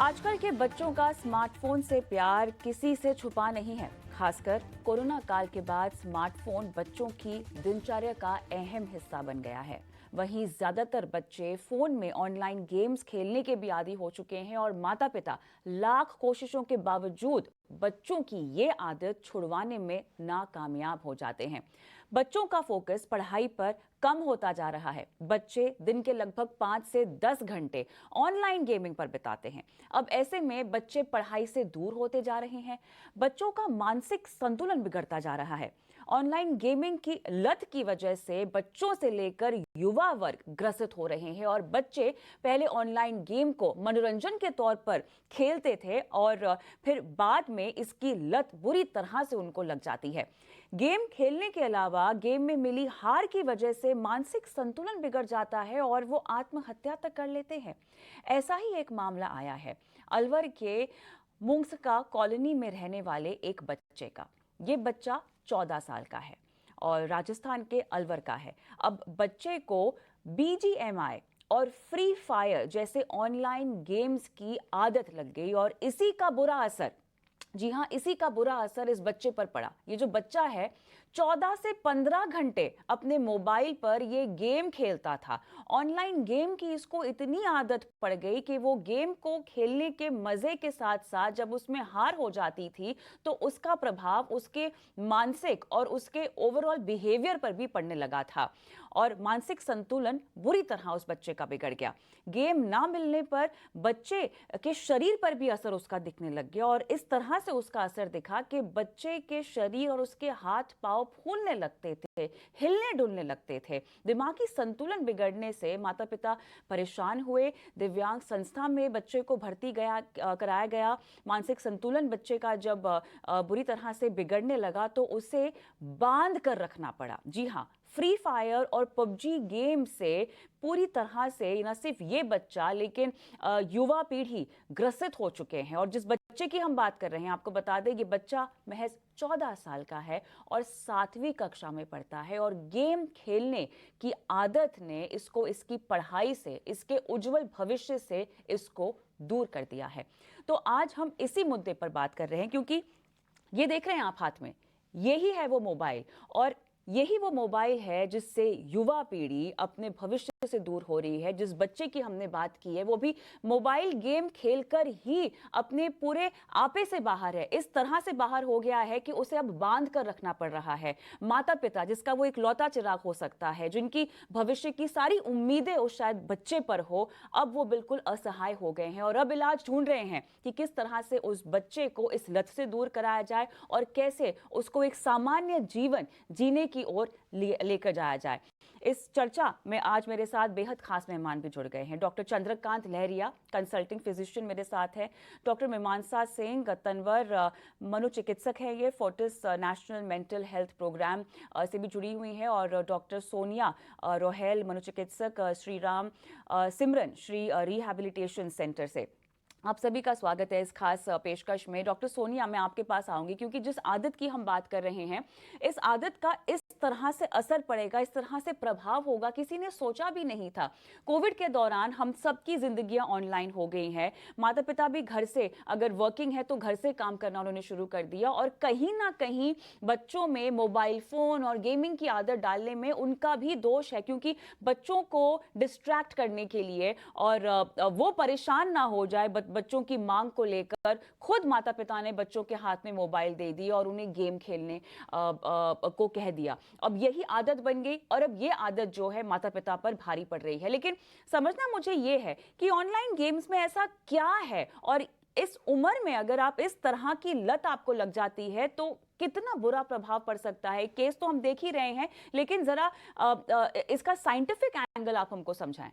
आजकल के बच्चों का स्मार्टफोन से प्यार किसी से छुपा नहीं है। खासकर कोरोना काल के बाद स्मार्टफोन बच्चों की दिनचर्या का अहम हिस्सा बन गया है। वहीं ज्यादातर बच्चे फोन में ऑनलाइन गेम्स खेलने के भी आदी हो चुके हैं और माता पिता लाख कोशिशों के बावजूद बच्चों की ये आदत छुड़वाने में नाकामयाब हो जाते हैं। बच्चों का फोकस पढ़ाई पर कम होता जा रहा है। बच्चे दिन के लगभग 5 से 10 घंटे ऑनलाइन गेमिंग पर बिताते हैं। अब ऐसे में बच्चे पढ़ाई से दूर होते जा रहे हैं। बच्चों का मानसिक संतुलन बिगड़ता जा रहा है। ऑनलाइन गेमिंग की लत की वजह से बच्चों से लेकर युवा वर्ग ग्रसित हो रहे हैं और बच्चे पहले ऑनलाइन गेम को मनोरंजन के तौर पर खेलते थे और फिर बाद में इसकी लत बुरी तरह से उनको लग जाती है। गेम खेलने के अलावा गेम में मिली हार की वजह से मानसिक संतुलन बिगड़ जाता है और वो आत्महत्या तक कर लेते हैं। ऐसा ही एक मामला आया है अलवर के मुंगसका कॉलोनी में रहने वाले एक बच्चे का। ये बच्चा 14 साल का है और राजस्थान के अलवर का है। अब बच्चे को बीजीएमआई और फ्री फायर जैसे ऑनलाइन गेम्स की आदत लग गई और इसी का बुरा असर, जी हां, इसी का बुरा असर इस बच्चे पर पड़ा। ये जो बच्चा है 14 से 15 घंटे अपने मोबाइल पर ये गेम खेलता था। ऑनलाइन गेम की इसको इतनी आदत पड़ गई कि वो गेम को खेलने के मजे के साथ साथ जब उसमें हार हो जाती थी तो उसका प्रभाव उसके मानसिक और उसके ओवरऑल बिहेवियर पर भी पड़ने लगा था और मानसिक संतुलन बुरी तरह उस बच्चे का बिगड़ गया। गेम ना मिलने पर बच्चे के शरीर पर भी असर उसका दिखने लग गया और इस तरह से उसका असर दिखा कि बच्चे के शरीर और उसके हाथ पांव फूलने लगते थे, हिलने डुलने लगते थे। दिमागी संतुलन बिगड़ने से माता पिता परेशान हुए। दिव्यांग संस्था में बच्चे को भर्ती कराया गया। मानसिक संतुलन बच्चे का जब बुरी तरह से बिगड़ने लगा तो उसे बांध कर रखना पड़ा। जी हाँ, फ्री फायर और पबजी गेम से पूरी तरह से न सिर्फ ये बच्चा लेकिन युवा पीढ़ी ग्रसित हो चुके हैं। और जिस बच्चे की हम बात कर रहे हैं, आपको बता दें, ये बच्चा महज 14 साल का है और 7वीं कक्षा में पढ़ता है और गेम खेलने की आदत ने इसको इसकी पढ़ाई से, इसके उज्जवल भविष्य से इसको दूर कर दिया है। तो आज हम इसी मुद्दे पर बात कर रहे हैं क्योंकि ये देख रहे हैं आप हाथ में, यही है वो मोबाइल और यही वो मोबाइल है जिससे युवा पीढ़ी अपने भविष्य से दूर हो रही है। जिस बच्चे की हमने बात की है वो भी मोबाइल गेम खेलकर ही अपने पूरे आपे से बाहर है। इस तरह से बाहर हो गया है कि उसे अब बांध कर रखना पड़ रहा है। माता पिता जिसका वो इकलौता चिराग हो सकता है, जिनकी भविष्य की सारी उम्मीदें उस शायद बच्चे पर हो, अब वो बिल्कुल असहाय हो गए हैं और अब इलाज ढूंढ रहे हैं कि किस तरह से उस बच्चे को इस लत से दूर कराया जाए और कैसे उसको एक सामान्य जीवन जीने की ओर लेकर जाया जाए। इस चर्चा में आज मेरे साथ बेहद खास मेहमान भी जुड़ गए हैं। डॉक्टर चंद्रकांत लहरिया, कंसल्टिंग फिजिशियन मेरे साथ है। डॉक्टर मीमांसा सिंह तंवर, मनोचिकित्सक है, ये Fortis national mental health programme से भी जुड़ी हुई हैं। और डॉक्टर सोनिया रोहेल, मनोचिकित्सक, श्री राम सिमरन श्री रिहैबिलिटेशन सेंटर से। आप सभी का स्वागत है इस खास पेशकश में। डॉक्टर सोनिया, मैं आपके पास आऊंगी क्योंकि जिस आदत की हम बात कर रहे हैं, इस आदत का इस तरह से असर पड़ेगा, इस तरह से प्रभाव होगा, किसी ने सोचा भी नहीं था। कोविड के दौरान हम सबकी जिंदगियां ऑनलाइन हो गई हैं। माता पिता भी घर से, अगर वर्किंग है तो घर से काम करना उन्होंने शुरू कर दिया और कहीं ना कहीं बच्चों में मोबाइल फोन और गेमिंग की आदत डालने में उनका भी दोष है, क्योंकि बच्चों को डिस्ट्रैक्ट करने के लिए और वो परेशान ना हो जाए बच्चों की मांग को लेकर, खुद माता पिता ने बच्चों के हाथ में मोबाइल दे दी और उन्हें गेम खेलने को कह दिया। अब यही आदत बन गई और अब ये आदत जो है माता पिता पर भारी पड़ रही है। लेकिन समझना मुझे ये है कि ऑनलाइन गेम्स में ऐसा क्या है और इस उम्र में अगर आप इस तरह की लत आपको लग जाती है तो कितना बुरा प्रभाव पड़ सकता है। केस तो हम देख ही रहे हैं, लेकिन जरा इसका साइंटिफिक एंगल आप हमको समझाएं।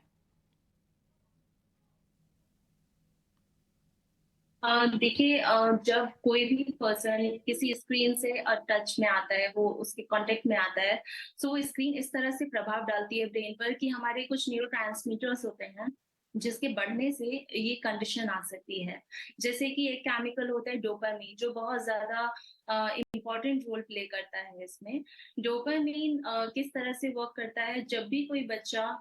देखिए, जब कोई भी पर्सन किसी स्क्रीन से टच में आता है, वो उसके कांटेक्ट में आता है, सो वो स्क्रीन इस तरह से प्रभाव डालती है ब्रेन पर कि हमारे कुछ न्यूरोट्रांसमीटर्स होते हैं जिसके बढ़ने से ये कंडीशन आ सकती है। जैसे कि एक केमिकल होता है डोपामीन, जो बहुत ज्यादा इम्पोर्टेंट रोल प्ले करता है इसमें। डोपामीन किस तरह से वर्क करता है, जब भी कोई बच्चा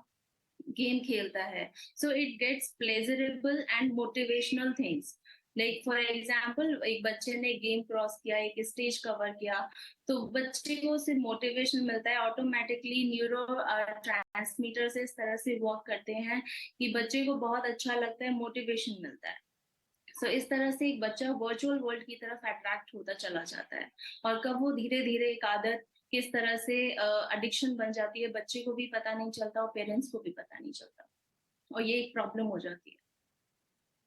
गेम खेलता है, so it gets pleasurable and motivational things. Like for example, एक बच्चे ने गेम क्रॉस किया, एक स्टेज कवर किया, तो बच्चे को सिर्फ मोटिवेशन मिलता है, ऑटोमेटिकली न्यूरो ट्रांसमीटर इस तरह से वर्क करते हैं कि बच्चे को बहुत अच्छा लगता है, मोटिवेशन मिलता है। सो इस तरह से एक बच्चा वर्चुअल वर्ल्ड की तरफ अट्रैक्ट होता चला जाता है, और कब वो धीरे धीरे एक आदत किस तरह से एडिक्शन बन जाती है, बच्चे को भी पता नहीं चलता और पेरेंट्स को भी पता नहीं चलता, और ये एक प्रॉब्लम हो जाती है।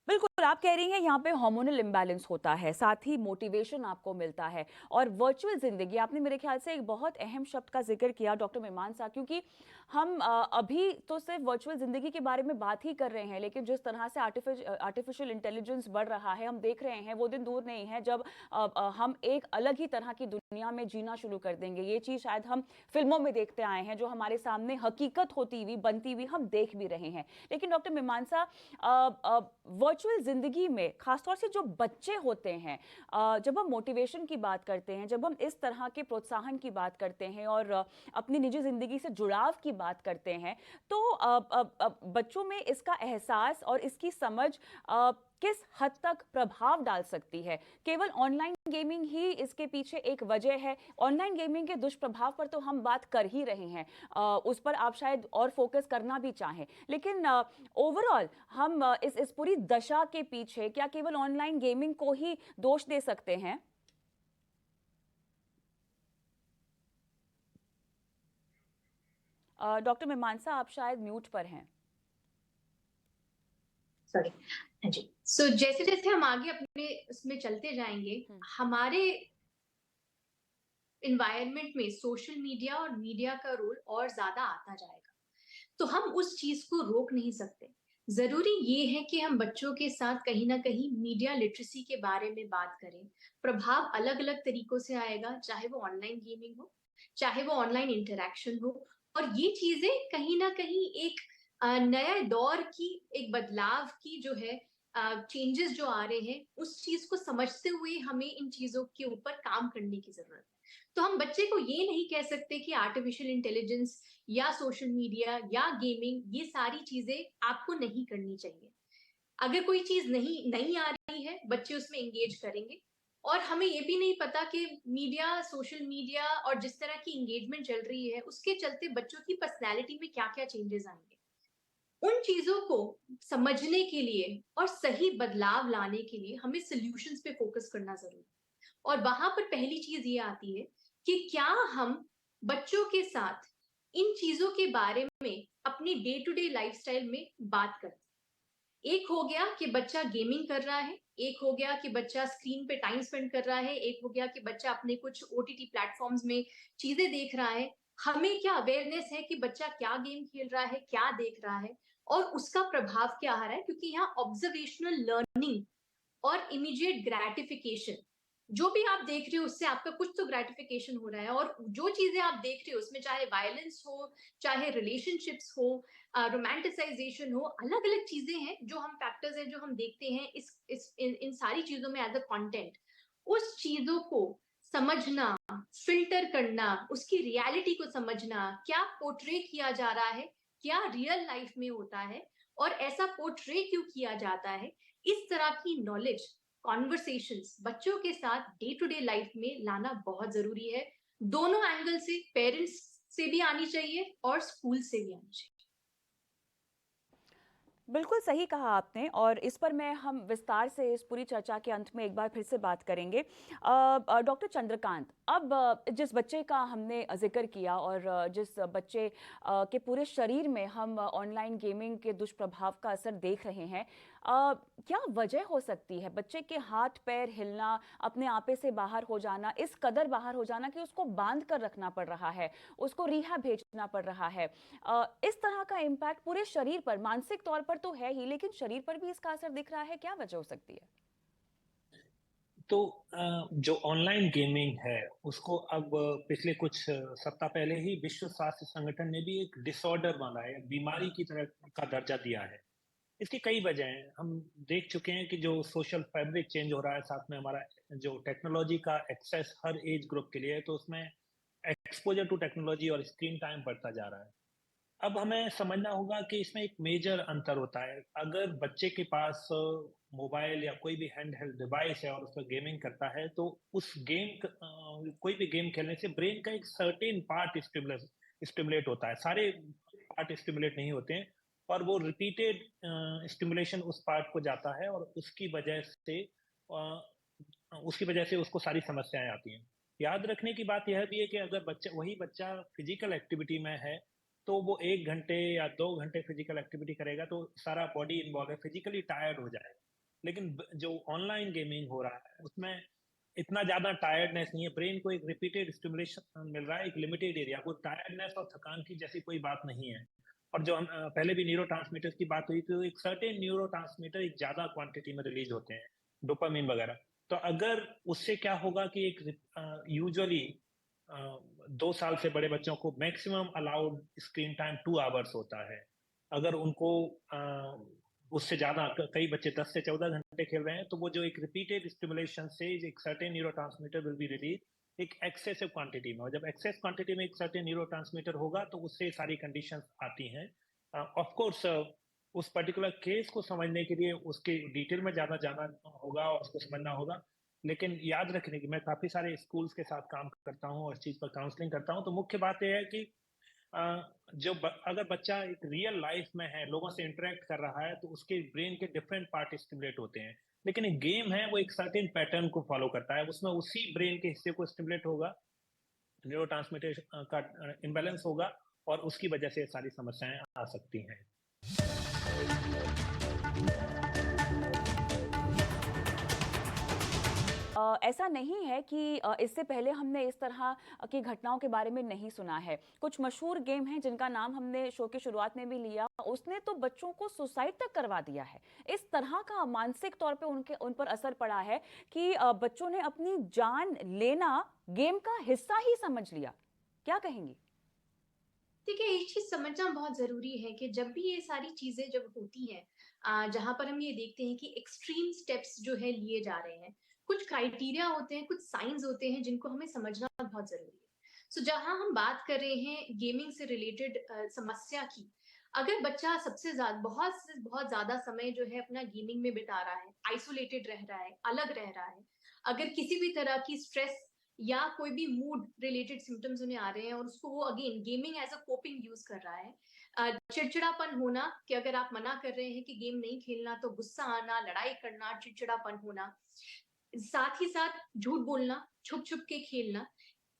बिल्कुल, आप कह रही हैं यहाँ पे हार्मोनल इम्बैलेंस होता है, साथ ही मोटिवेशन आपको मिलता है। और वर्चुअल ज़िंदगी, आपने मेरे ख्याल से एक बहुत अहम शब्द का ज़िक्र किया डॉक्टर मीमांसा, क्योंकि हम अभी तो सिर्फ वर्चुअल ज़िंदगी के बारे में बात ही कर रहे हैं, लेकिन जिस तरह से आर्टिफिशियल इंटेलिजेंस बढ़ रहा है, हम देख रहे हैं वो दिन दूर नहीं है जब हम एक अलग ही तरह की दुनिया में जीना शुरू कर देंगे। ये चीज़ शायद हम फिल्मों में देखते आए हैं, जो हमारे सामने हकीकत होती हुई, बनती हुई हम देख भी रहे हैं। लेकिन डॉक्टर मीमांसा, वर्चुअल ज़िंदगी में खासतौर से जो बच्चे होते हैं, जब हम मोटिवेशन की बात करते हैं, जब हम इस तरह के प्रोत्साहन की बात करते हैं और अपनी निजी ज़िंदगी से जुड़ाव की बात करते हैं, तो बच्चों में इसका एहसास और इसकी समझ किस हद तक प्रभाव डाल सकती है? केवल ऑनलाइन गेमिंग ही इसके पीछे एक वजह है? ऑनलाइन गेमिंग के दुष्प्रभाव पर तो हम बात कर ही रहे हैं, उस पर आप शायद और फोकस करना भी चाहें, लेकिन ओवरऑल हम इस पूरी दशा के पीछे क्या केवल ऑनलाइन गेमिंग को ही दोष दे सकते हैं? डॉक्टर मीमांसा, आप शायद म्यूट पर हैं। सॉरी। हाँ जी। सो जैसे जैसे हम आगे अपने उसमें चलते जाएंगे, हमारे इन्वायरमेंट में सोशल मीडिया और मीडिया का रोल और ज्यादा आता जाएगा, तो हम उस चीज को रोक नहीं सकते। जरूरी ये है कि हम बच्चों के साथ कहीं ना कहीं मीडिया लिटरेसी के बारे में बात करें। प्रभाव अलग अलग तरीकों से आएगा, चाहे वो ऑनलाइन गेमिंग हो, चाहे वो ऑनलाइन इंटरेक्शन हो, और ये चीजें कहीं ना कहीं एक नया दौर की, एक बदलाव की जो है, चेंजेस जो आ रहे हैं, उस चीज को समझते हुए हमें इन चीजों के ऊपर काम करने की जरूरत है। तो हम बच्चे को ये नहीं कह सकते कि आर्टिफिशियल इंटेलिजेंस या सोशल मीडिया या गेमिंग ये सारी चीजें आपको नहीं करनी चाहिए। अगर कोई चीज नहीं आ रही है, बच्चे उसमें एंगेज करेंगे। और हमें ये भी नहीं पता कि मीडिया, सोशल मीडिया और जिस तरह की एंगेजमेंट चल रही है, उसके चलते बच्चों की पर्सनैलिटी में क्या क्या चेंजेस आएंगे। उन चीजों को समझने के लिए और सही बदलाव लाने के लिए हमें सॉल्यूशंस पे फोकस करना जरूरी है। और वहां पर पहली चीज ये आती है कि क्या हम बच्चों के साथ इन चीजों के बारे में अपनी डे टू डे लाइफस्टाइल में बात करते हैं। एक हो गया कि बच्चा गेमिंग कर रहा है, एक हो गया कि बच्चा स्क्रीन पे टाइम स्पेंड कर रहा है, एक हो गया कि बच्चा अपने कुछ ओटीटी प्लेटफॉर्म्स में चीजें देख रहा है। हमें क्या अवेयरनेस है कि बच्चा क्या गेम खेल रहा है, क्या देख रहा है, और उसका प्रभाव क्या आ रहा है, क्योंकि यहाँ ऑब्जर्वेशनल लर्निंग और इमीडिएट ग्रेटिफिकेशन, जो भी आप देख रहे हो उससे आपका कुछ तो ग्रेटिफिकेशन हो रहा है। और जो चीजें आप देख रहे हो उसमें चाहे वायलेंस हो, चाहे रिलेशनशिप्स हो, रोमांटिसाइजेशन हो, अलग अलग चीजें हैं जो हम फैक्टर्स हैं जो हम देखते हैं इन सारी चीजों में एज अ कंटेंट। उस चीजों को समझना, फिल्टर करना, उसकी रियलिटी को समझना, क्या पोर्ट्रे किया जा रहा है, क्या रियल लाइफ में होता है, और ऐसा पोर्ट्रे क्यों किया जाता है, इस तरह की नॉलेज, कॉन्वर्सेशंस बच्चों के साथ डे टू डे लाइफ में लाना बहुत जरूरी है। दोनों एंगल से, पेरेंट्स से भी आनी चाहिए और स्कूल से भी आनी चाहिए। बिल्कुल सही कहा आपने, और इस पर हम विस्तार से इस पूरी चर्चा के अंत में एक बार फिर से बात करेंगे। डॉक्टर चंद्रकांत, अब जिस बच्चे का हमने जिक्र किया और जिस बच्चे के पूरे शरीर में हम ऑनलाइन गेमिंग के दुष्प्रभाव का असर देख रहे हैं, क्या वजह हो सकती है बच्चे के हाथ पैर हिलना, अपने आपे से बाहर हो जाना, इस कदर बाहर हो जाना कि उसको बांध कर रखना पड़ रहा है, उसको रिहा भेजना पड़ रहा है। इस तरह का इम्पैक्ट पूरे शरीर पर, मानसिक तौर पर तो है ही, लेकिन शरीर पर भी इसका असर दिख रहा है, क्या वजह हो सकती है? तो जो ऑनलाइन गेमिंग है उसको अब पिछले कुछ सप्ताह पहले ही विश्व स्वास्थ्य संगठन ने भी एक डिसऑर्डर माना है, बीमारी की तरह का दर्जा दिया है। इसकी कई वजह हैं, हम देख चुके हैं कि जो सोशल फैब्रिक चेंज हो रहा है, साथ में हमारा जो टेक्नोलॉजी का एक्सेस हर एज ग्रुप के लिए है, तो उसमें एक्सपोजर टू टेक्नोलॉजी और स्क्रीन टाइम बढ़ता जा रहा है। अब हमें समझना होगा कि इसमें एक मेजर अंतर होता है। अगर बच्चे के पास मोबाइल या कोई भी हैंड हेल्ड डिवाइस है और उस पर गेमिंग करता है, तो उस कोई भी गेम खेलने से ब्रेन का एक सर्टेन पार्ट स्टिमुलेट होता है। सारे पार्ट स्टिमुलेट नहीं होते हैं, और वो रिपीटेड स्टिमुलेशन उस पार्ट को जाता है, और उसकी वजह से उसको सारी समस्याएं आती हैं। याद रखने की बात यह भी है कि अगर वही बच्चा फिजिकल एक्टिविटी में है, तो वो 1 घंटे या 2 घंटे फिजिकल एक्टिविटी करेगा तो सारा बॉडी इन्वॉल्व है, फिजिकली टायर्ड हो जाएगा। लेकिन जो ऑनलाइन गेमिंग हो रहा है उसमें इतना ज्यादा टायर्डनेस नहीं है। ब्रेन को एक रिपीटेड स्टिमुलेशन मिल रहा है, एक लिमिटेड एरिया को। टायर्डनेस और थकान की जैसी कोई बात नहीं है। और जो हम पहले भी न्यूरो की बात हुई, तो एक सर्टेन न्यूरो एक ज्यादा क्वांटिटी में रिलीज होते हैं, डोपामिन वगैरह। तो अगर उससे क्या होगा कि एक यूजुअली 2 साल से बड़े बच्चों को maximum allowed screen time 2 hours होता है। अगर उनको उससे ज्यादा, कई बच्चे 10 से 14 घंटे खेल रहे हैं, तो वो जो एक रिपीटेड स्टिमुलेशन से एक certain neuro will be release एक एक्सेसिव क्वांटिटी में। और जब एक्सेस क्वांटिटी में एक सर्टेन न्यूरो होगा, तो उससे सारी कंडीशंस आती हैं। ऑफ कोर्स उस पर्टिकुलर केस को समझने के लिए उसके डिटेल में ज्यादा जाना होगा और उसको समझना होगा। लेकिन याद रखने की, मैं काफी सारे स्कूल्स के साथ काम करता हूँ और इस चीज पर काउंसलिंग करता हूँ, तो मुख्य बात यह है कि अगर बच्चा एक रियल लाइफ में है, लोगों से इंटरेक्ट कर रहा है, तो उसके ब्रेन के डिफरेंट पार्ट स्टिमुलेट होते हैं। लेकिन एक गेम है, वो एक सर्टेन पैटर्न को फॉलो करता है, उसमें उसी ब्रेन के हिस्से को स्टिमुलेट होगा, न्यूरो का इम्बैलेंस होगा, और उसकी वजह से सारी समस्याएं आ सकती हैं। ऐसा नहीं है कि इससे पहले हमने इस तरह की घटनाओं के बारे में नहीं सुना है। कुछ मशहूर गेम हैं जिनका नाम हमने शो की शुरुआत में भी लिया, उसने तो बच्चों को सुसाइड तक करवा दिया है। इस तरह का मानसिक तौर पे उन पर असर पड़ा है कि बच्चों ने अपनी जान लेना गेम का हिस्सा ही समझ लिया। क्या कहेंगी? देखिए, एक चीज समझना बहुत जरूरी है कि जब भी ये सारी चीजें जब होती हैं, जहां पर हम ये देखते हैं कि एक्सट्रीम स्टेप्स जो है लिए जा रहे हैं, कुछ क्राइटेरिया होते हैं, कुछ साइंस होते हैं जिनको हमें समझना बहुत जरूरी है। सो जहां हम बात कर रहे हैं गेमिंग से रिलेटेड समस्या की, अगर बच्चा सबसे ज्यादा बहुत से बहुत ज्यादा समय जो है अपना गेमिंग में बिता रहा है, आइसोलेटेड रह रहा है, अलग रह रहा है, अगर किसी भी तरह की स्ट्रेस या कोई भी मूड रिलेटेड सिम्टम्स उन्हें आ रहे हैं और उसको वो again gaming as a coping use कर रहा है, चिड़चिड़ापन होना कि अगर आप मना कर रहे हैं कि गेम नहीं खेलना तो गुस्सा आना, लड़ाई करना, चिड़चिड़ापन होना, साथ ही साथ झूठ बोलना, छुप छुप के खेलना,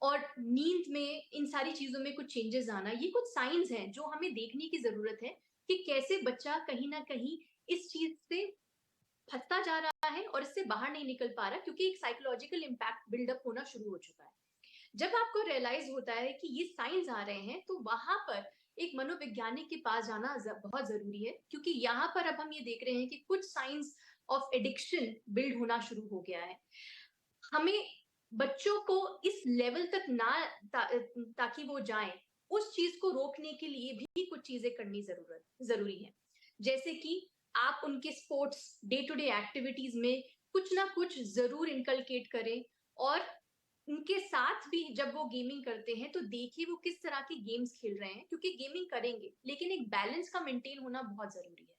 और नींद में इन सारी चीजों में कुछ चेंजेस आना, ये कुछ साइंस हैं जो हमें देखने की जरूरत है कि कैसे बच्चा कहीं ना कहीं इस चीज से फंसता जा रहा है और इससे बाहर नहीं निकल पा रहा, क्योंकि एक साइकोलॉजिकल इम्पैक्ट बिल्डअप होना शुरू हो चुका है। जब आपको रियलाइज होता है कि ये साइंस आ रहे हैं, तो वहां पर एक मनोवैज्ञानिक के पास जाना बहुत जरूरी है, क्योंकि यहाँ पर अब हम ये देख रहे हैं कि कुछ साइंस ऑफ एडिक्शन बिल्ड होना शुरू हो गया है। हमें बच्चों को इस लेवल तक ना ताकि वो जाएं, उस चीज को रोकने के लिए भी कुछ चीजें करनी जरूरी है। जैसे कि आप उनके sports day to day activities में कुछ ना कुछ जरूर इनकलकेट करें, और उनके साथ भी जब वो गेमिंग करते हैं तो देखिए वो किस तरह के गेम्स खेल रहे हैं, क्योंकि गेमिंग करेंगे लेकिन एक बैलेंस का मेंटेन होना बहुत जरूरी है।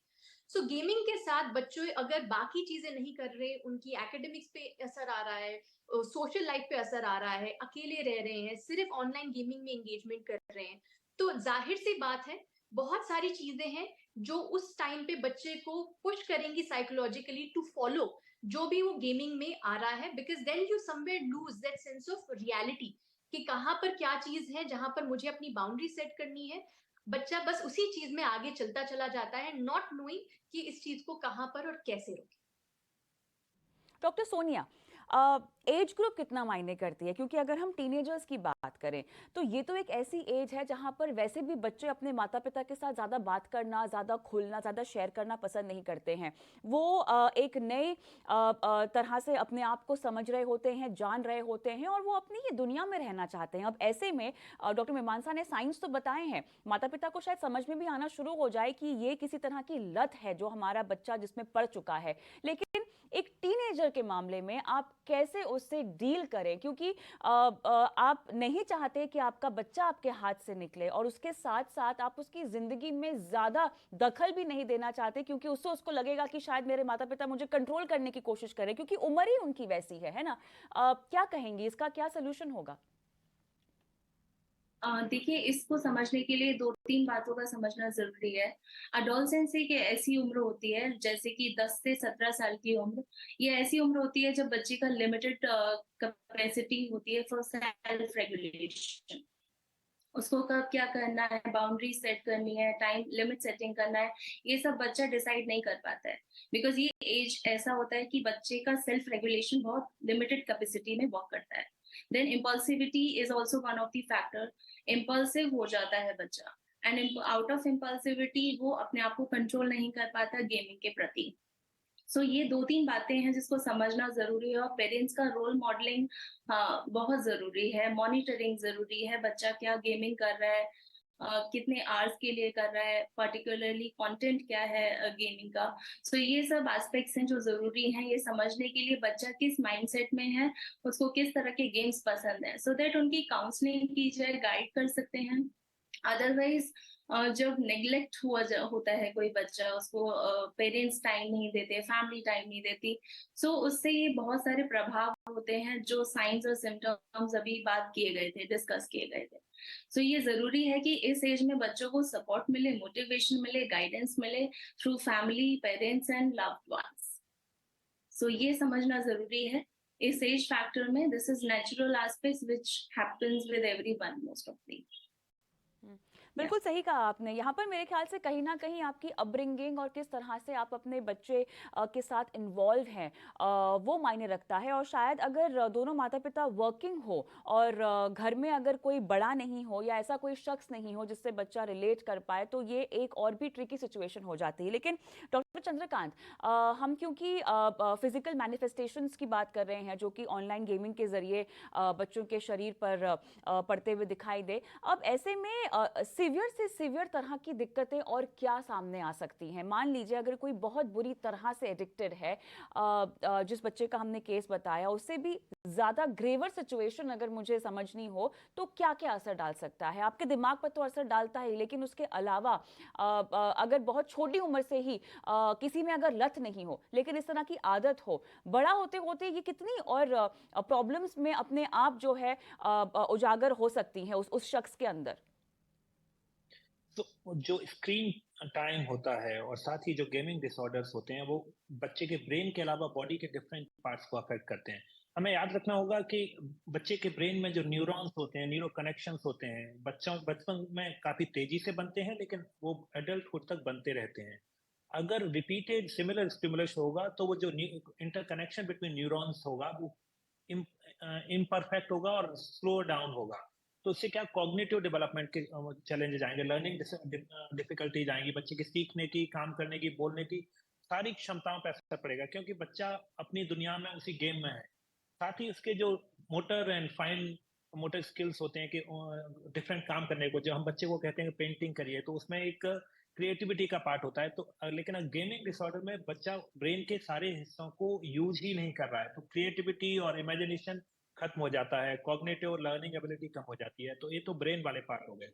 सो गेमिंग के साथ बच्चों अगर बाकी चीजें नहीं कर रहे, उनकी एकेडमिक्स पे असर आ रहा है, सोशल लाइफ पे असर आ रहा है, अकेले रह रहे हैं, सिर्फ ऑनलाइन गेमिंग में एंगेजमेंट कर रहे हैं, तो जाहिर सी बात है बहुत सारी चीजें हैं जो उस टाइम पे बच्चे को पुश करेंगी साइकोलॉजिकली टू फॉलो जो भी वो गेमिंग में आ रहा है, because then you somewhere lose that sense of reality कि कहाँ पर क्या चीज है जहां पर मुझे अपनी बाउंड्री सेट करनी है। बच्चा बस उसी चीज में आगे चलता चला जाता है, नॉट नोइंग कि इस चीज को कहां पर और कैसे रोके। डॉक्टर सोनिया, एज ग्रुप कितना मायने करती है? क्योंकि अगर हम टीनेजर्स की बात करें तो ये तो एक ऐसी एज है जहां पर वैसे भी बच्चे अपने माता पिता के साथ ज़्यादा बात करना, ज़्यादा खुलना, ज़्यादा शेयर करना पसंद नहीं करते हैं। वो एक नए तरह से अपने आप को समझ रहे होते हैं, जान रहे होते हैं, और वो अपनी ही दुनिया में रहना चाहते हैं। अब ऐसे में डॉक्टर मीमांसा ने साइंस तो बताए हैं, माता पिता को शायद समझ में भी आना शुरू हो जाए कि ये किसी तरह की लत है जो हमारा बच्चा जिसमें पड़ चुका है। लेकिन एक टीनेजर के मामले में आप कैसे उससे डील करें, क्योंकि आप नहीं चाहते कि आपका बच्चा आपके हाथ से निकले और उसके साथ साथ आप उसकी जिंदगी में ज्यादा दखल भी नहीं देना चाहते, क्योंकि उससे उसको लगेगा कि शायद मेरे माता पिता मुझे कंट्रोल करने की कोशिश करें, क्योंकि उम्र ही उनकी वैसी है ना। क्या कहेंगी, इसका क्या सोल्यूशन होगा? देखिए, इसको समझने के लिए 2-3 बातों का समझना ज़रूरी है। एडोलसेंस एक ऐसी उम्र होती है, जैसे कि 10 से 17 साल की उम्र, ये ऐसी उम्र होती है जब बच्चे का लिमिटेड कैपेसिटी होती है फॉर सेल्फ रेगुलेशन। उसको कब क्या करना है, बाउंड्री सेट करनी है, टाइम लिमिट सेटिंग करना है, ये सब बच्चा डिसाइड नहीं कर पाता है। बिकॉज़ ये एज ऐसा होता है कि बच्चे का सेल्फ रेगुलेशन बहुत लिमिटेड कैपेसिटी में वर्क करता है। Then impulsivity is also one of the factor. Impulsive हो जाता है बच्चा एंड आउट ऑफ इम्पल्सिविटी वो अपने आप को कंट्रोल नहीं कर पाता गेमिंग के प्रति। सो ये 2-3 बातें हैं जिसको समझना ज़रूरी है और पेरेंट्स का रोल मॉडलिंग बहुत ज़रूरी है, मॉनिटरिंग ज़रूरी है, बच्चा क्या गेमिंग कर रहा है, कितने आवर्स के लिए कर रहा है, पर्टिकुलरली कंटेंट क्या है गेमिंग का। सो ये सब एस्पेक्ट्स हैं जो ज़रूरी हैं ये समझने के लिए बच्चा किस माइंडसेट में है, उसको किस तरह के गेम्स पसंद है, सो दैट उनकी काउंसलिंग की जाए, गाइड कर सकते हैं। अदरवाइज जब नेग्लेक्ट होता है कोई बच्चा, उसको पेरेंट्स टाइम नहीं देते, फैमिली टाइम नहीं देती, सो उससे ये बहुत सारे प्रभाव होते हैं जो साइंस और सिम्टम्स अभी बात किए गए थे, डिस्कस किए गए थे। सो ये जरूरी है कि इस एज में बच्चों को सपोर्ट मिले, मोटिवेशन मिले, गाइडेंस मिले through family, parents and loved ones. So ये समझना जरूरी है इस एज फैक्टर में। This is natural aspects which happens with everyone most of the. बिल्कुल सही कहा आपने। यहाँ पर मेरे ख्याल से कहीं ना कहीं आपकी अपब्रिंगिंग और किस तरह से आप अपने बच्चे के साथ इन्वॉल्व हैं वो मायने रखता है। और शायद अगर दोनों माता पिता वर्किंग हो और घर में अगर कोई बड़ा नहीं हो या ऐसा कोई शख्स नहीं हो जिससे बच्चा रिलेट कर पाए, तो ये एक और भी ट्रिकी सिचुएशन हो जाती है। लेकिन डॉक्टर चंद्रकांत, हम क्योंकि फिजिकल मैनिफेस्टेशंस की बात कर रहे हैं जो कि ऑनलाइन गेमिंग के जरिए बच्चों के शरीर पर पड़ते हुए दिखाई दे, अब ऐसे में सिवियर से सिवियर तरह की दिक्कतें और क्या सामने आ सकती हैं? मान लीजिए अगर कोई बहुत बुरी तरह से एडिक्टेड है, जिस बच्चे का हमने केस बताया, उससे भी ज़्यादा ग्रेवर सिचुएशन अगर मुझे समझनी हो, तो क्या क्या असर डाल सकता है? आपके दिमाग पर तो असर डालता है, लेकिन उसके अलावा अगर बहुत छोटी उम्र से ही किसी में अगर लत नहीं हो लेकिन इस तरह की आदत हो, बड़ा होते होते ये कितनी और प्रॉब्लम्स में अपने आप जो है उजागर हो सकती हैं उस शख्स के अंदर। तो जो स्क्रीन टाइम होता है और साथ ही जो गेमिंग डिसऑर्डर्स होते हैं वो बच्चे के ब्रेन के अलावा बॉडी के डिफरेंट पार्ट्स को अफेक्ट करते हैं। हमें याद रखना होगा कि बच्चे के ब्रेन में जो न्यूरॉन्स होते हैं, न्यूरो कनेक्शंस होते हैं, बचपन में काफी तेजी से बनते हैं लेकिन वो एडल्टहुड तक बनते रहते हैं। अगर रिपीटेड सिमिलर स्टिमुलस होगा तो वो जो इंटरकनेक्शन बिटवीन न्यूरॉन्स होगा वो इम्परफेक्ट होगा और स्लो डाउन होगा। तो उससे क्या कॉग्निटिव डेवलपमेंट के चैलेंजेस आएंगे, लर्निंग डिफिकल्टीज आएंगी, बच्चे की सीखने की, काम करने की, बोलने की सारी क्षमताओं पर असर पड़ेगा क्योंकि बच्चा अपनी दुनिया में उसी गेम में है। साथ ही उसके जो motor and fine motor skills होते हैं कि डिफरेंट काम करने को, जो हम बच्चे को कहते हैं पेंटिंग करिए, तो उसमें एक क्रिएटिविटी का पार्ट होता है। तो लेकिन गेमिंग डिसऑर्डर में बच्चा ब्रेन के सारे हिस्सों को यूज ही नहीं कर रहा है, तो क्रिएटिविटी और इमेजिनेशन खत्म हो जाता है, कॉग्निटिव लर्निंग एबिलिटी कम हो जाती है। तो ये तो ब्रेन वाले पार्ट हो गए।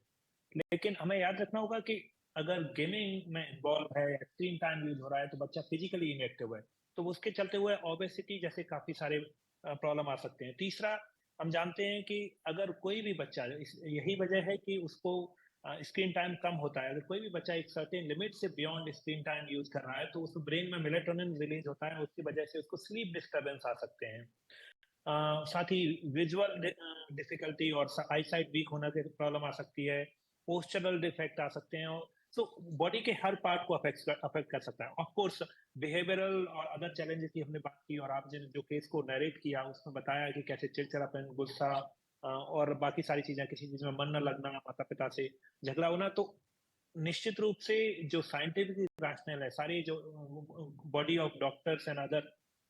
लेकिन हमें याद रखना होगा कि अगर गेमिंग में इन्वॉल्व है, स्क्रीन टाइम यूज हो रहा है, तो बच्चा फिजिकली इनएक्टिव है, तो उसके चलते हुए ओबेसिटी जैसे काफी सारे प्रॉब्लम आ सकते हैं। तीसरा, हम जानते हैं कि अगर कोई भी बच्चा, यही वजह है कि उसको स्क्रीन टाइम कम होता है, अगर कोई भी बच्चा एक सर्टेन लिमिट से बियॉन्ड स्क्रीन टाइम यूज कर रहा है तो उस ब्रेन में मेलेटोनिन रिलीज होता है, उसकी वजह से उसको स्लीप डिस्टर्बेंस आ सकते हैं। साथ ही विजुअल डिफिकल्टी और आई साइट वीक होने की प्रॉब्लम आ सकती है, पोस्चरल डिफेक्ट आ सकते हैं, और तो बॉडी के हर पार्ट को अफेक्ट कर सकता है। ऑफ कोर्स बिहेवियरल और अदर चैलेंजेस की हमने बात की, और आपने जो केस को नरेट किया उसमें बताया कि कैसे चिड़चिड़ापन, गुस्सा और बाकी सारी चीजें, किसी चीज में मन न लगना, माता पिता से झगड़ा होना, तो निश्चित रूप से जो साइंटिफिक रैशनल है, सारी जो body of doctors and other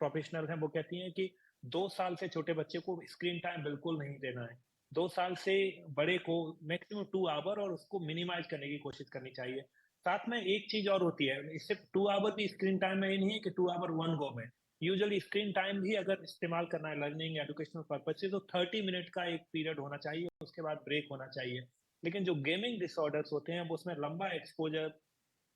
professional हैं वो कहती हैं कि 2 साल से छोटे बच्चे को स्क्रीन टाइम बिल्कुल नहीं देना है। 2 साल से बड़े को मैक्सिमम 2 आवर, और उसको मिनिमाइज करने की कोशिश करनी चाहिए। साथ में एक चीज और होती है, इससे 2 आवर की स्क्रीन टाइम में ये नहीं है कि 2 आवर वन गो में, यूजुअली स्क्रीन टाइम भी अगर इस्तेमाल करना है लर्निंग एजुकेशनल पर्पज से तो 30 मिनट का एक पीरियड होना चाहिए, उसके बाद ब्रेक होना चाहिए। लेकिन जो गेमिंग डिसऑर्डर्स होते हैं वो उसमें लंबा एक्सपोजर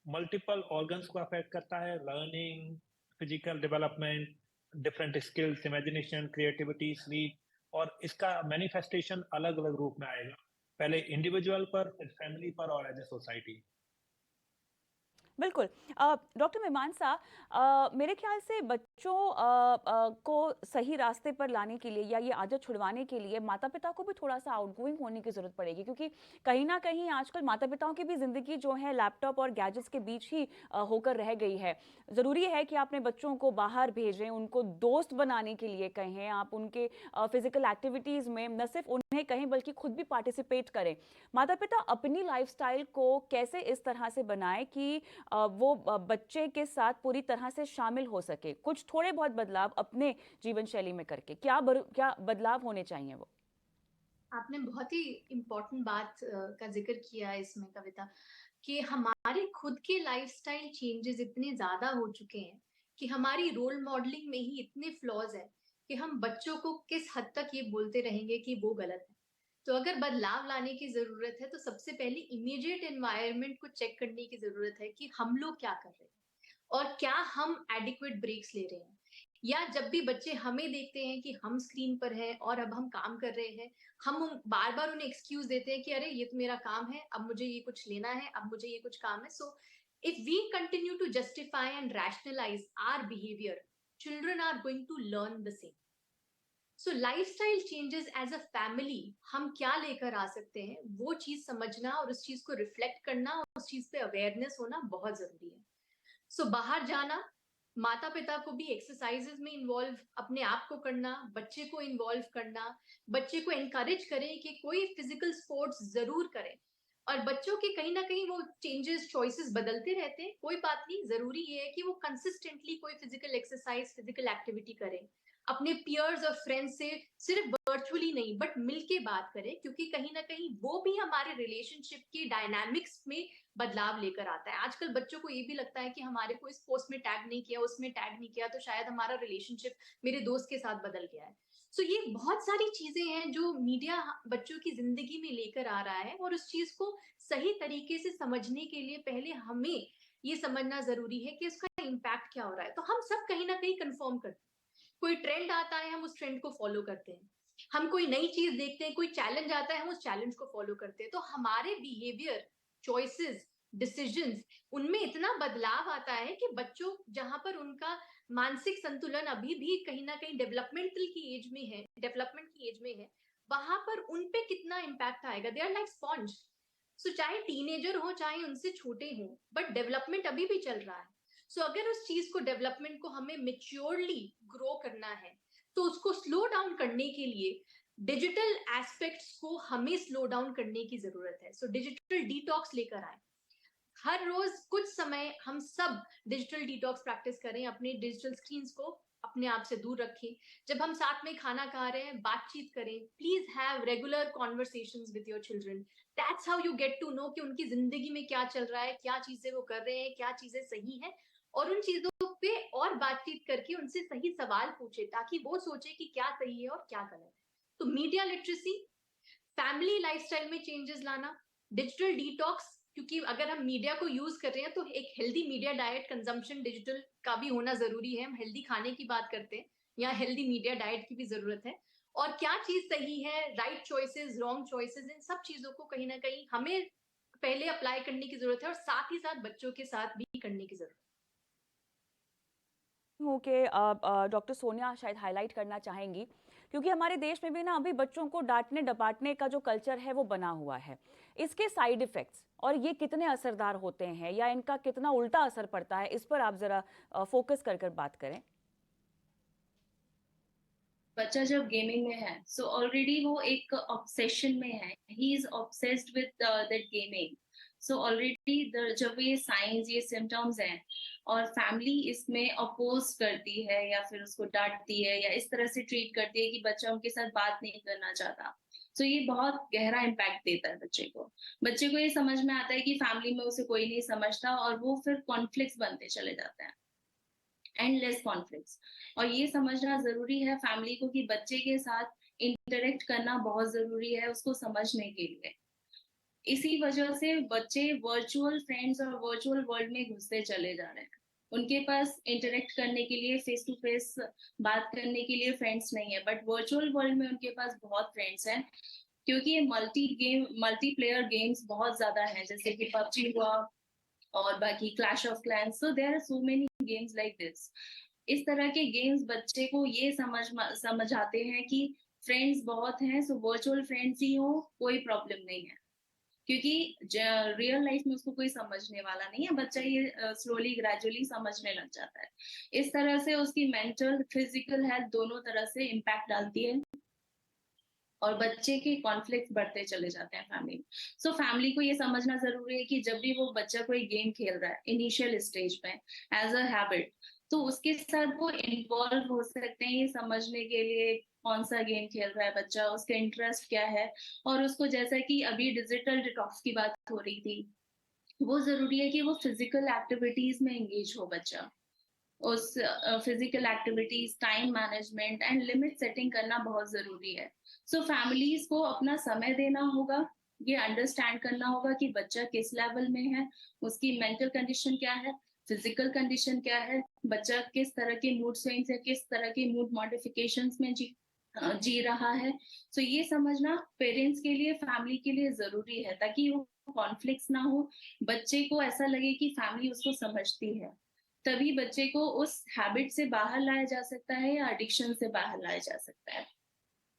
मल्टीपल ऑर्गन्स को अफेक्ट करता है, learning, physical development, different skills, imagination, creativity, sleep, और इसका मैनिफेस्टेशन अलग अलग रूप में आएगा, पहले इंडिविजुअल पर, फिर फैमिली पर और एज ए सोसाइटी। बिल्कुल। डॉक्टर मीमांसा, मेरे ख्याल से बच्चों को सही रास्ते पर लाने के लिए या ये आदत छुड़वाने के लिए माता पिता को भी थोड़ा सा आउटगोइंग होने की ज़रूरत पड़ेगी, क्योंकि कहीं ना कहीं आजकल माता पिताओं की भी ज़िंदगी जो है लैपटॉप और गैजेट्स के बीच ही होकर रह गई है। ज़रूरी है कि आपने बच्चों को बाहर भेजें, उनको दोस्त बनाने के लिए कहें, आप उनके फिजिकल एक्टिविटीज़ में न सिर्फ उन्हें कहें बल्कि खुद भी पार्टिसिपेट करें। माता पिता अपनी लाइफस्टाइल को कैसे इस तरह से बनाएं कि वो बच्चे के साथ पूरी तरह से शामिल हो सके, कुछ थोड़े बहुत बदलाव अपने जीवन शैली में करके, क्या बदलाव होने चाहिए वो? आपने बहुत ही इम्पोर्टेंट बात का जिक्र किया है इसमें कविता, कि हमारे खुद के लाइफस्टाइल चेंजेस इतने ज्यादा हो चुके हैं कि हमारी रोल मॉडलिंग में ही इतने फ्लॉज है कि हम बच्चों को किस हद तक ये बोलते रहेंगे कि वो गलत है। तो अगर बदलाव लाने की जरूरत है तो सबसे पहले इमीडिएट एनवायरनमेंट को चेक करने की जरूरत है कि हम लोग क्या कर रहे हैं और क्या हम एडिक्वेट ब्रेक्स ले रहे हैं। या जब भी बच्चे हमें देखते हैं कि हम स्क्रीन पर हैं और अब हम काम कर रहे हैं, हम बार बार उन्हें एक्सक्यूज देते हैं कि अरे ये तो मेरा काम है, अब मुझे ये कुछ लेना है, अब मुझे ये कुछ काम है। So if we continue to justify and rationalise our behaviour, children are going to learn the same. So lifestyle changes as a family हम क्या लेकर आ सकते हैं, वो चीज समझना और उस चीज को रिफ्लेक्ट करना और उस चीज पे अवेयरनेस होना बहुत जरूरी है। सो बाहर जाना, माता पिता को भी एक्सरसाइजेस में इन्वॉल्व अपने आप को करना, बच्चे को इन्वॉल्व करना, बच्चे को एनकरेज करें कि कोई फिजिकल स्पोर्ट्स जरूर करें। और बच्चों के कहीं ना कहीं वो चेंजेस चॉइसेस बदलते रहते हैं, कोई बात नहीं, जरूरी ये है कि वो कंसिस्टेंटली कोई फिजिकल एक्सरसाइज फिजिकल एक्टिविटी करें, अपने पियर्स और फ्रेंड्स से सिर्फ वर्चुअली नहीं बट मिलके बात करें, क्योंकि कहीं ना कहीं वो भी हमारे रिलेशनशिप की डायनामिक्स में बदलाव लेकर आता है। आजकल बच्चों को ये भी लगता है कि हमारे को इस पोस्ट में टैग नहीं किया, उसमें टैग नहीं किया, तो शायद हमारा रिलेशनशिप मेरे दोस्त के साथ बदल गया है। सो ये बहुत सारी चीजें हैं जो मीडिया बच्चों की जिंदगी में लेकर आ रहा है, और उस चीज को सही तरीके से समझने के लिए पहले हमें ये समझना जरूरी है कि उसका इम्पैक्ट क्या हो रहा है। तो हम सब कहीं ना कहीं कंफर्म करते हैं, कोई ट्रेंड आता है हम उस ट्रेंड को फॉलो करते हैं, हम कोई नई चीज देखते हैं, कोई चैलेंज आता है हम उस चैलेंज को फॉलो करते हैं। तो हमारे बिहेवियर, चॉइसेस, डिसीजंस, उनमें इतना बदलाव आता है कि बच्चों जहां पर उनका मानसिक संतुलन अभी भी कहीं ना कहीं डेवलपमेंट की एज में है, वहां पर उन पे कितना इम्पैक्ट आएगा। They are like sponge. So चाहे टीनेजर हो चाहे उनसे छोटे हो, बट डेवलपमेंट अभी भी चल रहा है। सो अगर उस चीज को, डेवलपमेंट को हमें मेच्योरली ग्रो करना है, तो उसको स्लो डाउन करने के लिए डिजिटल एस्पेक्ट्स को हमें स्लो डाउन करने की जरूरत है। सो डिजिटल डिटॉक्स लेकर आए, हर रोज कुछ समय हम सब डिजिटल डिटॉक्स प्रैक्टिस करें, अपने डिजिटल स्क्रीन को अपने आप से दूर रखें। जब हम साथ में खाना खा रहे हैं बातचीत करें, please have regular conversations with your children. That's how you get to know कि उनकी जिंदगी में क्या चल रहा है, क्या चीजें वो कर रहे हैं, क्या चीजें सही है, और उन चीजों पे और बातचीत करके उनसे सही सवाल पूछे ताकि वो सोचे कि क्या सही है और क्या गलत है। तो मीडिया लिटरेसी, फैमिली लाइफस्टाइल में चेंजेस लाना, डिजिटल डिटॉक्स, क्योंकि अगर हम मीडिया को यूज कर रहे हैं तो एक healthy media diet consumption digital का भी होना जरूरी है। हम हेल्दी खाने की बात करते हैं, या हेल्दी मीडिया डाइट की भी जरूरत है। और क्या चीज सही है, राइट चॉइसेस, रॉन्ग चॉइसेस, इन सब चीजों को कहीं ना कहीं हमें पहले अप्लाई करने की जरूरत है, और साथ ही साथ बच्चों के साथ भी करने की जरूरत है। हूँ कि डॉक्टर सोनिया शायद हाईलाइट करना चाहेंगी, क्योंकि हमारे देश में भी ना अभी बच्चों को डांटने डपाटने का जो कल्चर है वो बना हुआ है। इसके साइड इफेक्ट्स और ये कितने असरदार होते हैं या इनका कितना उल्टा असर पड़ता है, इस पर आप जरा फोकस कर बात करें। बच्चा जब गेमिंग में है, सो ऑलरेडी वो एक ऑब्सेशन में है, he is obsessed with that gaming. So already जब ये साइंस, ये सिम्टम्स हैं और फैमिली इसमें अपोज करती है या फिर उसको डांटती है या इस तरह से ट्रीट करती है कि बच्चा उनके साथ बात नहीं करना चाहता, तो ये बहुत गहरा इम्पैक्ट देता है बच्चे को ये समझ में आता है कि फैमिली में उसे कोई नहीं समझता और वो फिर कॉन्फ्लिक्ट्स बनते चले जाते हैं। And less conflicts. और ये समझना जरूरी है फैमिली को कि बच्चे के साथ इंटरेक्ट करना बहुत जरूरी है उसको समझने के लिए। इसी वजह से बच्चे वर्चुअल फ्रेंड्स और वर्चुअल वर्ल्ड में घुसते चले जा रहे हैं। उनके पास इंटरेक्ट करने के लिए, फेस टू फेस बात करने के लिए फ्रेंड्स नहीं है, बट वर्चुअल वर्ल्ड में उनके पास बहुत फ्रेंड्स हैं, क्योंकि ये मल्टीप्लेयर गेम्स बहुत ज्यादा हैं, जैसे कि पबजी हुआ और बाकी clash of clans. So there are so many games like this. इस तरह के गेम्स बच्चे को ये समझाते हैं कि फ्रेंड्स बहुत हैं, सो वर्चुअल फ्रेंड्स ही हो, कोई प्रॉब्लम नहीं है, क्योंकि रियल लाइफ में उसको कोई समझने वाला नहीं है। बच्चा ये स्लोली ग्रेजुअली समझने लग जाता है। इस तरह से उसकी मेंटल फिजिकल हेल्थ दोनों तरह से इम्पैक्ट डालती है और बच्चे के कॉन्फ्लिक्ट बढ़ते चले जाते हैं फैमिली में। सो फैमिली को ये समझना जरूरी है कि जब भी वो बच्चा कोई गेम खेल रहा है इनिशियल स्टेज में एज अ हैबिट, तो उसके साथ वो इन्वॉल्व हो सकते हैं ये समझने के लिए कौन सा गेम खेल रहा है बच्चा, उसका इंटरेस्ट क्या है। और उसको, जैसा कि अभी डिजिटल डिटॉक्स की बात हो रही थी, वो जरूरी है कि वो फिजिकल एक्टिविटीज में एंगेज हो बच्चा। उस physical activities, time management and limit setting करना बहुत जरूरी है। सो फैमिलीज को अपना समय देना होगा, ये अंडरस्टैंड करना होगा कि बच्चा किस लेवल में है, उसकी मेंटल कंडीशन क्या है, फिजिकल कंडीशन क्या है, बच्चा किस तरह के मूड स्विंग्स या किस तरह के मूड मॉडिफिकेशंस में जी रहा है। सो ये समझना पेरेंट्स के लिए, फैमिली के लिए जरूरी है, ताकि वो कॉन्फ्लिक्ट्स ना हो, बच्चे को ऐसा लगे कि फैमिली उसको समझती है। तभी बच्चे को उस हैबिट से बाहर लाया जा सकता है या एडिक्शन से बाहर लाया जा सकता है।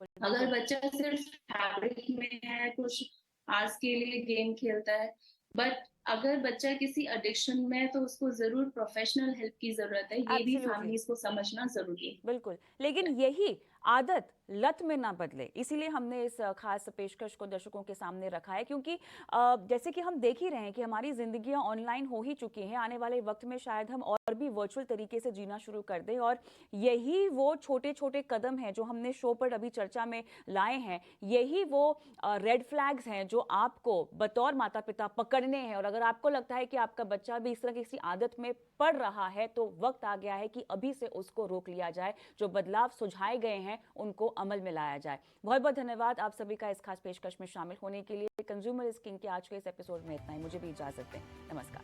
अगर बिल्कुल। बच्चा सिर्फ हैबिट में है, कुछ आवर्स के लिए गेम खेलता है, बट अगर बच्चा किसी एडिक्शन में है तो उसको जरूर प्रोफेशनल हेल्प की जरूरत है। ये भी एब्सोल्युटली। फैमिलीज को समझना जरूरी बिल्कुल, लेकिन यही आदत लत में ना बदले, इसीलिए हमने इस खास पेशकश को दर्शकों के सामने रखा है, क्योंकि जैसे कि हम देख ही रहे हैं कि हमारी जिंदगियां ऑनलाइन हो ही चुकी हैं। आने वाले वक्त में शायद हम और भी वर्चुअल तरीके से जीना शुरू कर दें, और यही वो छोटे छोटे कदम हैं जो हमने शो पर अभी चर्चा में लाए हैं। यही वो रेड फ्लैग्स हैं जो आपको बतौर माता पिता पकड़ने हैं। और अगर आपको लगता है कि आपका बच्चा भी इस तरह की किसी आदत में पड़ रहा है, तो वक्त आ गया है कि अभी से उसको रोक लिया जाए, जो बदलाव सुझाए गए हैं उनको अमल में लाया जाए। बहुत बहुत धन्यवाद आप सभी का इस खास पेशकश में शामिल होने के लिए। कंज्यूमर इज किंग के आज के इस एपिसोड में इतना ही। मुझे भी इजाजत दें। नमस्कार।